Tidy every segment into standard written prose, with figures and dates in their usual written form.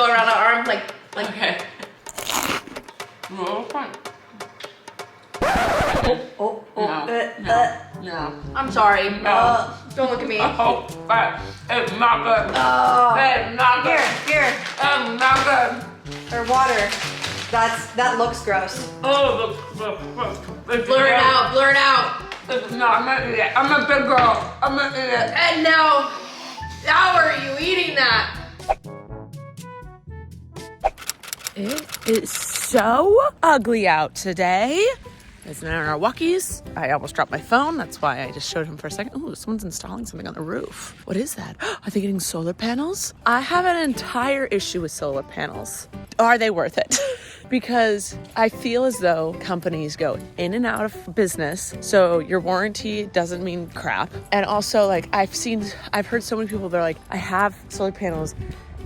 go around the arm, like. Okay. No. No. I'm sorry. No. Don't look at me. Oh, it's not good. It's not good. Here. It's not good. Or water. That looks gross. Oh, Blur it out. Blur it out. It's not. I'm gonna eat it. I'm a big girl. I'm gonna eat it. And now are you eating that? It is so ugly out today. It's in our walkies. I almost dropped my phone. That's why I just showed him for a second. Oh, someone's installing something on the roof. What is that? Are they getting solar panels? I have an entire issue with solar panels. Are they worth it? Because I feel as though companies go in and out of business. So your warranty doesn't mean crap. And also, like, I've heard so many people, they're like, I have solar panels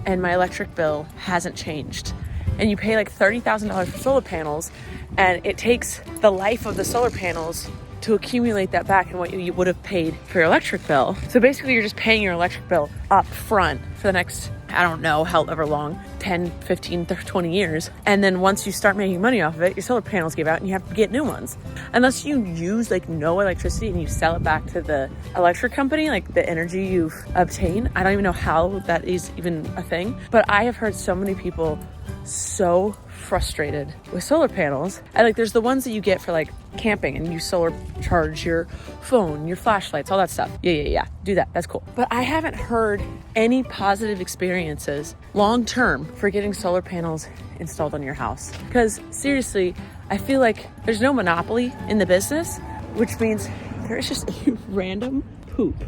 and my electric bill hasn't changed. And you pay like $30,000 for solar panels, and it takes the life of the solar panels to accumulate that back in what you would have paid for your electric bill. So basically you're just paying your electric bill up front for the next, I don't know, however long, 10, 15, 20 years. And then once you start making money off of it, your solar panels give out and you have to get new ones. Unless you use like no electricity and you sell it back to the electric company, like the energy you've obtained. I don't even know how that is even a thing. But I have heard so many people so frustrated with solar panels. And like there's the ones that you get for like camping and you solar charge your phone, your flashlights, all that stuff. Yeah. Do that. That's cool. But I haven't heard any positive experiences long term for getting solar panels installed on your house. Because seriously, I feel like there's no monopoly in the business, which means there is just a random poop.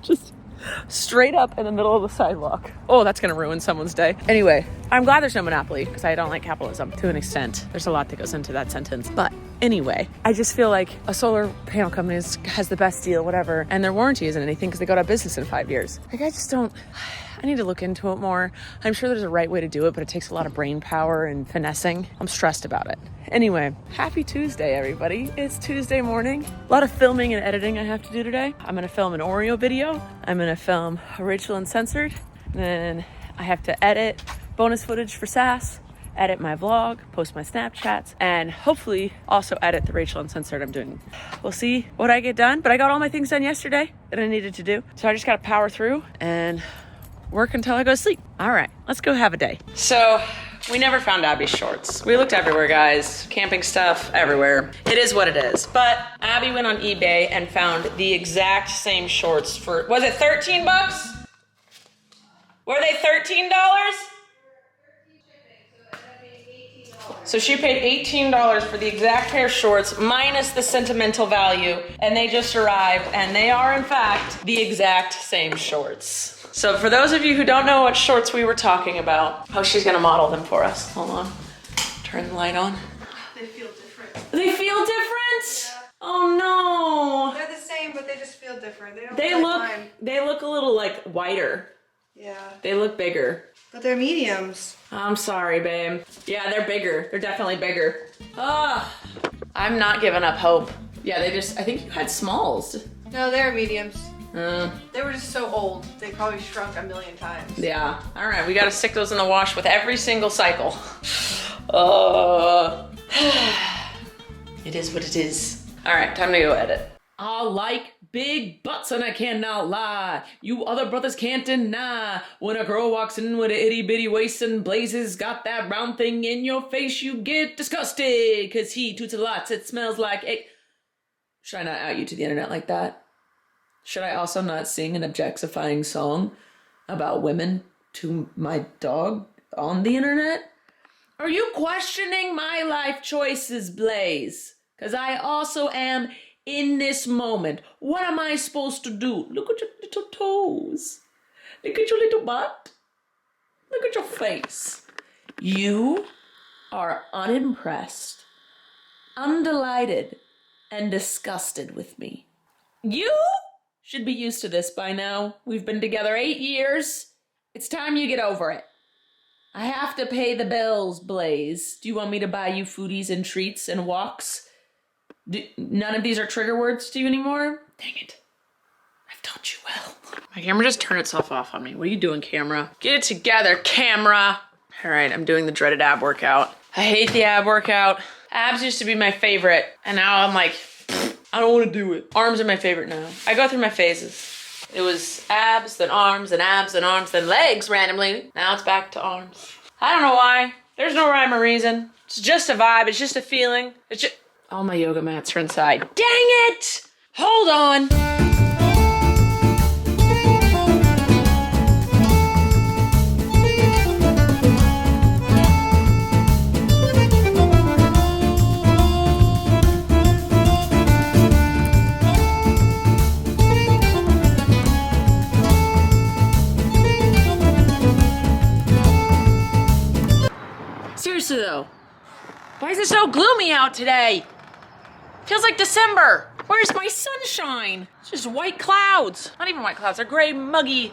Just straight up in the middle of the sidewalk. Oh, that's gonna ruin someone's day. Anyway, I'm glad there's no monopoly because I don't like capitalism to an extent. There's a lot that goes into that sentence. But anyway, I just feel like a solar panel company has the best deal, whatever, and their warranty isn't anything because they go out of business in 5 years. Like, I need to look into it more. I'm sure there's a right way to do it, but it takes a lot of brain power and finessing. I'm stressed about it. Anyway, happy Tuesday, everybody. It's Tuesday morning. A lot of filming and editing I have to do today. I'm gonna film an Oreo video. I'm gonna film a Rachel Uncensored. And then I have to edit bonus footage for SAS, edit my vlog, post my Snapchats, and hopefully also edit the Rachel Uncensored I'm doing. We'll see what I get done, but I got all my things done yesterday that I needed to do. So I just gotta power through and work until I go to sleep. All right, let's go have a day. So we never found Abby's shorts. We looked everywhere, guys. Camping stuff, everywhere. It is what it is. But Abby went on eBay and found the exact same shorts for, was it 13 bucks? Were they $13? So she paid $18 for the exact pair of shorts minus the sentimental value, and they just arrived, and they are in fact the exact same shorts. So for those of you who don't know what shorts we were talking about, oh, she's gonna model them for us. Hold on, turn the light on. They feel different. They feel different? Yeah. Oh no. They're the same, but they just feel different. They look a little like whiter. Yeah. They look bigger. But they're mediums. I'm sorry, babe. Yeah, they're bigger. They're definitely bigger. I'm not giving up hope. Yeah, I think you had smalls. No, they're mediums. They were just so old. They probably shrunk a million times. Yeah. All right, we gotta stick those in the wash with every single cycle. It is what it is. All right, time to go edit. I like big butts and I cannot lie. You other brothers can't deny. When a girl walks in with an itty bitty waist and blazes, got that round thing in your face, you get disgusted. Cause he toots a lot, it smells like egg. Should I not out you to the internet like that? Should I also not sing an objectifying song about women to my dog on the internet? Are you questioning my life choices, Blaze? Because I also am in this moment. What am I supposed to do? Look at your little toes. Look at your little butt. Look at your face. You are unimpressed, undelighted, and disgusted with me. You should be used to this by now. We've been together 8 years. It's time you get over it. I have to pay the bills, Blaze. Do you want me to buy you foodies and treats and walks? None of these are trigger words to you anymore? Dang it. I've taught you well. My camera just turned itself off on me. What are you doing, camera? Get it together, camera. All right, I'm doing the dreaded ab workout. I hate the ab workout. Abs used to be my favorite, and now I'm like, I don't want to do it. Arms are my favorite now. I go through my phases. It was abs, then arms, then abs, then arms, then legs randomly. Now it's back to arms. I don't know why. There's no rhyme or reason. It's just a vibe. It's just a feeling. It's just... All my yoga mats are inside. Dang it! Hold on. Seriously though, why is it so gloomy out today? Feels like December. Where's my sunshine? It's just white clouds. Not even white clouds, they're gray, muggy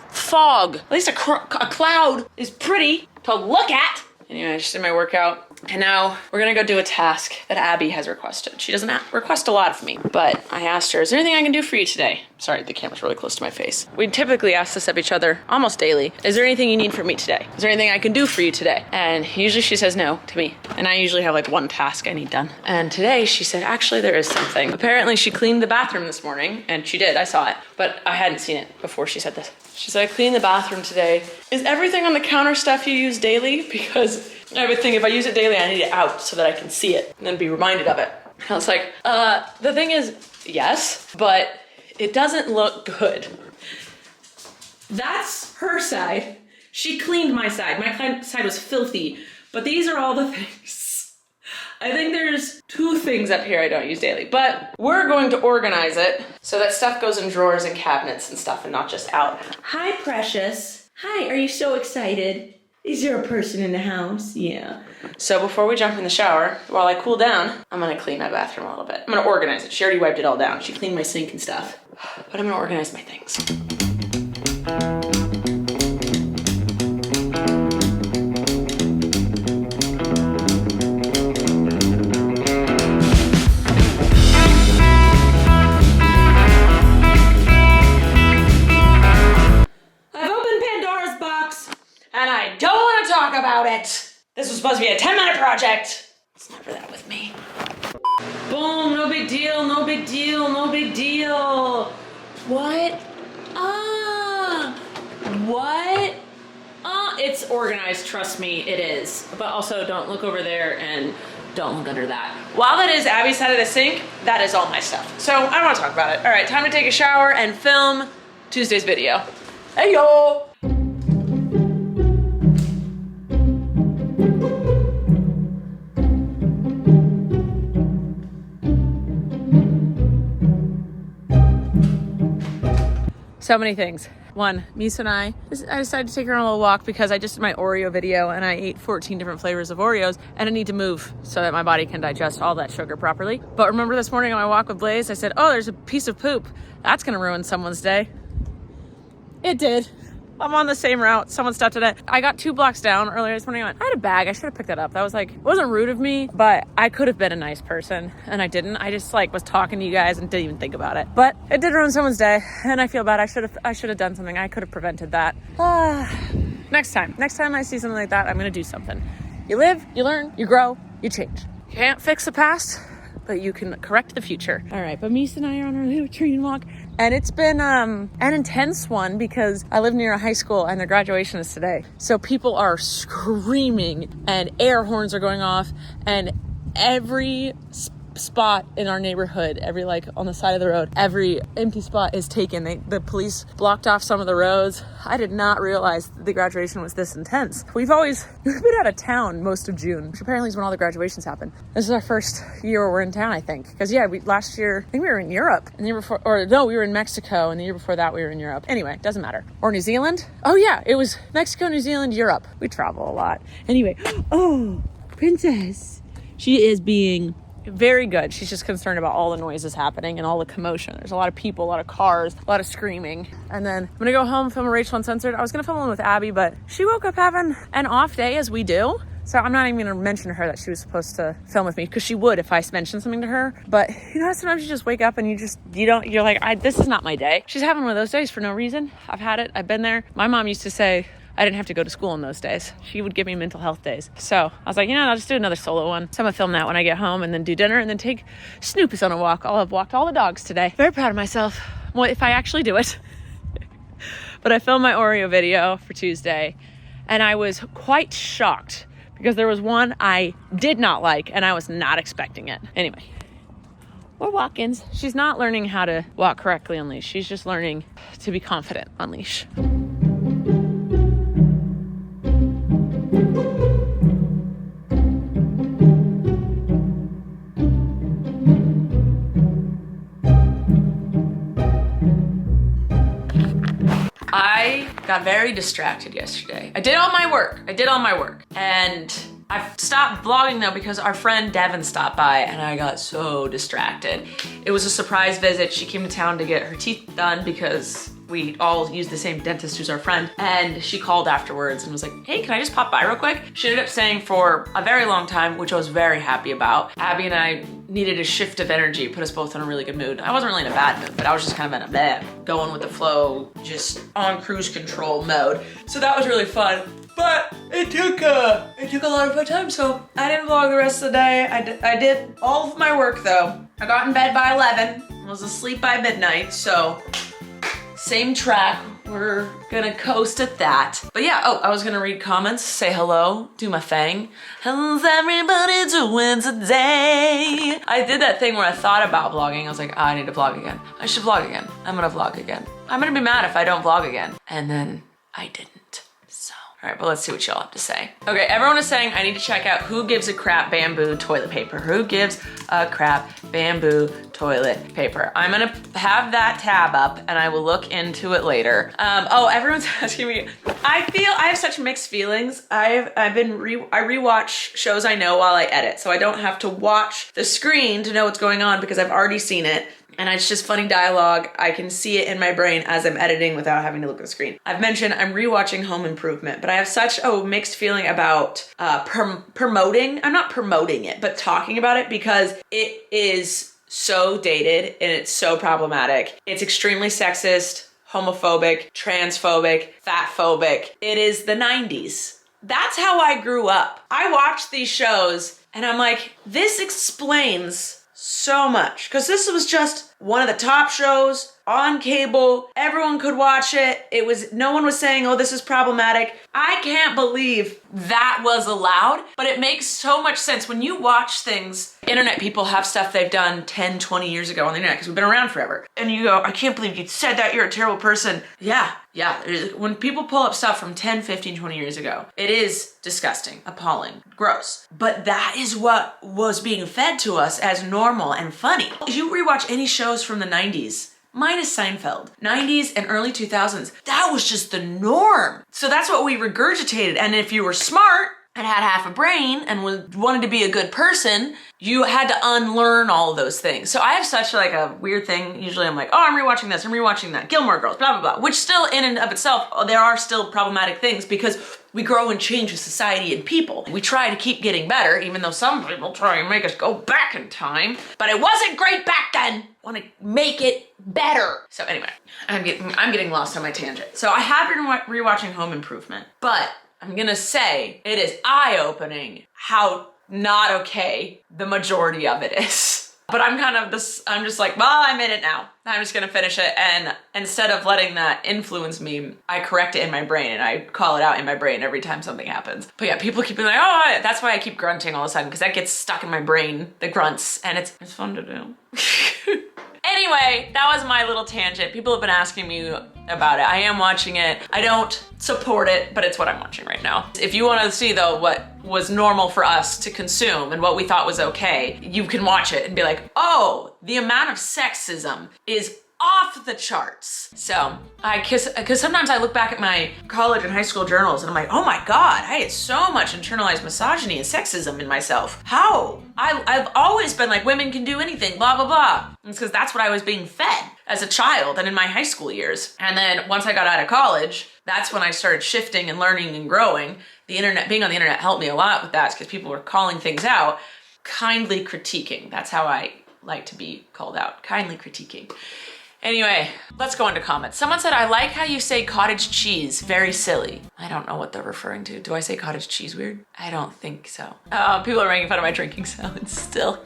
fog. At least a cloud is pretty to look at. Anyway, I just did my workout. And now we're gonna go do a task that Abby has requested. She doesn't request a lot of me, but I asked her, is there anything I can do for you today? Sorry, the camera's really close to my face. We typically ask this of each other almost daily. Is there anything you need from me today? Is there anything I can do for you today? And usually she says no to me. And I usually have like one task I need done. And today she said, actually there is something. Apparently she cleaned the bathroom this morning, and she did, I saw it, but I hadn't seen it before she said this. She said, I cleaned the bathroom today. Is everything on the counter stuff you use daily? Because I would think if I use it daily, I need it out so that I can see it and then be reminded of it. And I was like, the thing is, yes, but it doesn't look good. That's her side. She cleaned my side. My side was filthy, but these are all the things. I think there's 2 things up here I don't use daily, but we're going to organize it so that stuff goes in drawers and cabinets and stuff and not just out. Hi, precious. Hi, are you so excited? Is there a person in the house? Yeah. So before we jump in the shower, while I cool down, I'm gonna clean my bathroom a little bit. I'm gonna organize it. She already wiped it all down. She cleaned my sink and stuff. But I'm gonna organize my things. I've opened Pandora's box, and I don't want to talk about it. This was supposed to be a 10-minute project. It's never that with me. Boom, no big deal, no big deal, no big deal. What? What? It's organized, trust me, it is. But also don't look over there and don't look under that. While that is Abby's side of the sink, that is all my stuff. So I don't want to talk about it. All right, time to take a shower and film Tuesday's video. Hey, yo. So many things. One, Misa and I decided to take her on a little walk because I just did my Oreo video and I ate 14 different flavors of Oreos and I need to move so that my body can digest all that sugar properly. But remember this morning on my walk with Blaze, I said, oh, there's a piece of poop. That's gonna ruin someone's day. It did. I'm on the same route. Someone stopped today. I got 2 blocks down earlier this morning. I had a bag. I should have picked that up. That was like, it wasn't rude of me, but I could have been a nice person and I didn't. I just like was talking to you guys and didn't even think about it. But it did ruin someone's day and I feel bad. I should have done something. I could have prevented that. Next time I see something like that, I'm going to do something. You live, you learn, you grow, you change. You can't fix the past, but you can correct the future. All right, but Misa and I are on our little training walk. And it's been an intense one because I live near a high school and their graduation is today. So people are screaming and air horns are going off and every spot in our neighborhood, every like on the side of the road, every empty spot is taken. The police blocked off some of the roads. I did not realize the graduation was this intense. We've been out of town most of June, which apparently is when all the graduations happen. This is our first year where we're in town, I think. Because last year, I think we were in Europe. And the year before, we were in Mexico. And the year before that, we were in Europe. Anyway, doesn't matter. Or New Zealand. Oh yeah, it was Mexico, New Zealand, Europe. We travel a lot. Anyway, oh, Princess. She is being very good. She's just concerned about all the noises happening and all the commotion. There's a lot of people, a lot of cars, a lot of screaming. And then I'm gonna go home, film a Rachel Uncensored. I was gonna film one with Abby, but she woke up having an off day as we do. So I'm not even gonna mention to her that she was supposed to film with me, because she would if I mentioned something to her. But you know, sometimes you just wake up and you're like, this is not my day. She's having one of those days for no reason. I've had it, I've been there. My mom used to say I didn't have to go to school on those days. She would give me mental health days. So I was like, I'll just do another solo one. So I'm gonna film that when I get home and then do dinner and then take Snoopus on a walk. I'll have walked all the dogs today. Very proud of myself. Well, if I actually do it. But I filmed my Oreo video for Tuesday and I was quite shocked because there was one I did not like and I was not expecting it. Anyway, we're walk-ins. She's not learning how to walk correctly on leash. She's just learning to be confident on leash. I got very distracted yesterday. I did all my work. And I stopped vlogging though because our friend Devin stopped by and I got so distracted. It was a surprise visit. She came to town to get her teeth done because we all use the same dentist who's our friend. And she called afterwards and was like, hey, can I just pop by real quick? She ended up staying for a very long time, which I was very happy about. Abby and I needed a shift of energy, put us both in a really good mood. I wasn't really in a bad mood, but I was just kind of in a bad, going with the flow, just on cruise control mode. So that was really fun. But it took a lot of my time, so I didn't vlog the rest of the day. I did all of my work though. I got in bed by 11, was asleep by midnight, so same track. We're gonna coast at that. But yeah, I was gonna read comments, say hello, do my thing. How's everybody doing today? I did that thing where I thought about vlogging. I was like, I need to vlog again. I should vlog again. I'm gonna vlog again. I'm gonna be mad if I don't vlog again. And then I didn't. All right, but let's see what y'all have to say. Okay, everyone is saying I need to check out who gives a crap bamboo toilet paper. Who gives a crap bamboo toilet paper? I'm gonna have that tab up and I will look into it later. Everyone's asking me. I have such mixed feelings. I rewatch shows I know while I edit, so I don't have to watch the screen to know what's going on because I've already seen it. And it's just funny dialogue. I can see it in my brain as I'm editing without having to look at the screen. I've mentioned I'm rewatching Home Improvement, but I have such a mixed feeling about promoting. I'm not promoting it, but talking about it because it is so dated and it's so problematic. It's extremely sexist, homophobic, transphobic, fatphobic. It is the 90s. That's how I grew up. I watched these shows and I'm like, this explains so much, because this was just one of the top shows on cable. Everyone could watch it. No one was saying, oh, this is problematic. I can't believe that was allowed, but it makes so much sense when you watch things. Internet people have stuff they've done 10, 20 years ago on the internet because we've been around forever. And you go, I can't believe you said that, you're a terrible person. Yeah. When people pull up stuff from 10, 15, 20 years ago, it is disgusting, appalling, gross. But that is what was being fed to us as normal and funny. If you rewatch any shows from the 90s, minus Seinfeld, 90s and early 2000s, that was just the norm. So that's what we regurgitated. And if you were smart and had half a brain and wanted to be a good person, you had to unlearn all of those things. So I have such like a weird thing. Usually I'm like, oh, I'm rewatching this, I'm rewatching that, Gilmore Girls, blah, blah, blah, which still in and of itself, there are still problematic things because we grow and change as society and people. We try to keep getting better, even though some people try and make us go back in time, but it wasn't great back then. Want to make it better. So anyway, I'm getting lost on my tangent. So I have been rewatching Home Improvement, but I'm gonna say it is eye-opening how not okay the majority of it is. But I'm just like, well, I'm in it now. I'm just gonna finish it, and instead of letting that influence me, I correct it in my brain and I call it out in my brain every time something happens. But yeah, people keep being like, oh, that's why I keep grunting all of a sudden, because that gets stuck in my brain, the grunts, and it's fun to do. Anyway, that was my little tangent. People have been asking me about it. I am watching it. I don't support it, but it's what I'm watching right now. If you want to see though what was normal for us to consume and what we thought was okay, you can watch it and be like, oh, the amount of sexism is off the charts. So because sometimes I look back at my college and high school journals and I'm like, oh my God, I had so much internalized misogyny and sexism in myself. How? I've always been like, women can do anything, blah, blah, blah. It's because that's what I was being fed as a child and in my high school years. And then once I got out of college, that's when I started shifting and learning and growing. The internet, being on the internet helped me a lot with that because people were calling things out, kindly critiquing. That's how I like to be called out, kindly critiquing. Anyway, let's go into comments. Someone said, I like how you say cottage cheese, very silly. I don't know what they're referring to. Do I say cottage cheese weird? I don't think so. People are making fun of my drinking sounds still.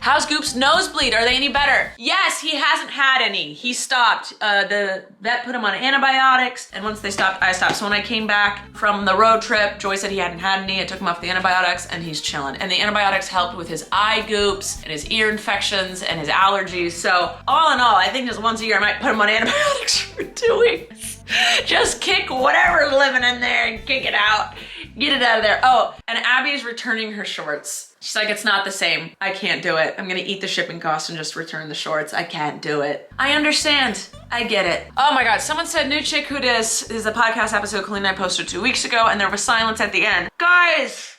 How's Goop's nosebleed? Are they any better? Yes, he hasn't had any. He stopped. The vet put him on antibiotics, and once they stopped, I stopped. So when I came back from the road trip, Joy said he hadn't had any. I took him off the antibiotics, and he's chilling. And the antibiotics helped with his eye goops, and his ear infections, and his allergies. So all in all, I think just once a year, I might put him on antibiotics for 2 weeks. Just kick whatever's living in there and kick it out. Get it out of there. Oh, and Abby's returning her shorts. She's like, it's not the same. I can't do it. I'm gonna eat the shipping costs and just return the shorts. I can't do it. I understand. I get it. Oh my God, someone said New Chick Who Dis is a podcast episode Colleen and I posted 2 weeks ago and there was silence at the end. Guys,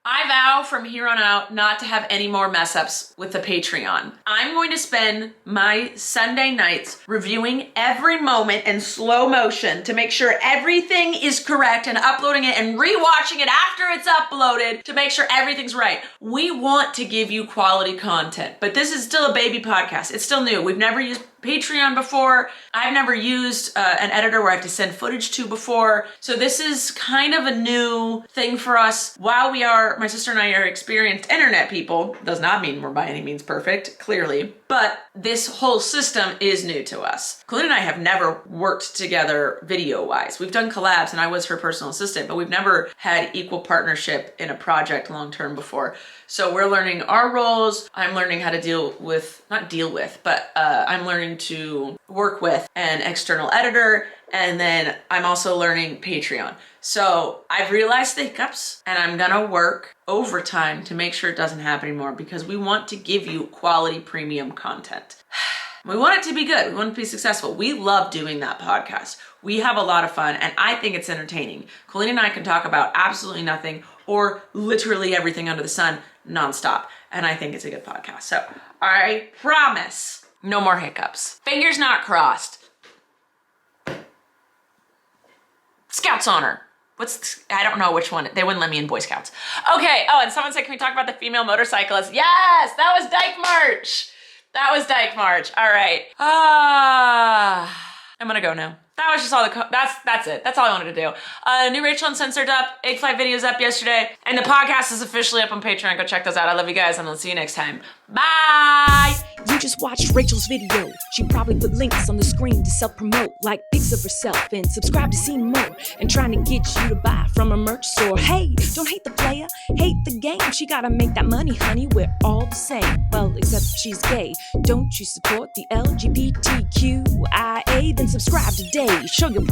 I vow from here on out not to have any more mess ups with the Patreon. I'm going to spend my Sunday nights reviewing every moment in slow motion to make sure everything is correct and uploading it and rewatching it after it's uploaded to make sure everything's right. We want to give you quality content, but this is still a baby podcast. It's still new. We've never used Patreon before. I've never used an editor where I have to send footage to before. So this is kind of a new thing for us. While my sister and I are experienced internet people, does not mean we're by any means perfect, clearly, but this whole system is new to us. Colleen and I have never worked together video-wise. We've done collabs and I was her personal assistant, but we've never had equal partnership in a project long-term before. So we're learning our roles. I'm learning how to I'm learning to work with an external editor. And then I'm also learning Patreon. So I've realized the hiccups and I'm gonna work overtime to make sure it doesn't happen anymore because we want to give you quality premium content. We want it to be good. We want it to be successful. We love doing that podcast. We have a lot of fun and I think it's entertaining. Colleen and I can talk about absolutely nothing or literally everything under the sun nonstop. And I think it's a good podcast. So I promise no more hiccups. Fingers not crossed. Scouts honor. I don't know which one. They wouldn't let me in Boy Scouts. Okay. Oh, and someone said, can we talk about the female motorcyclist? Yes, that was Dyke March. That was Dyke March. All right. I'm gonna go now. That was just all that's it. That's all I wanted to do. New Rachel Uncensored up, Egg Flight videos up yesterday, and the podcast is officially up on Patreon. Go check those out. I love you guys, and I'll see you next time. Bye! You just watched Rachel's video. She probably put links on the screen to self-promote, like pics of herself, and subscribe to see more, and trying to get you to buy from a merch store. Hey, don't hate the player, hate the game. She gotta make that money, honey, we're all the same. Well, except she's gay. Don't you support the LGBTQIA? Then subscribe today. Show your pride.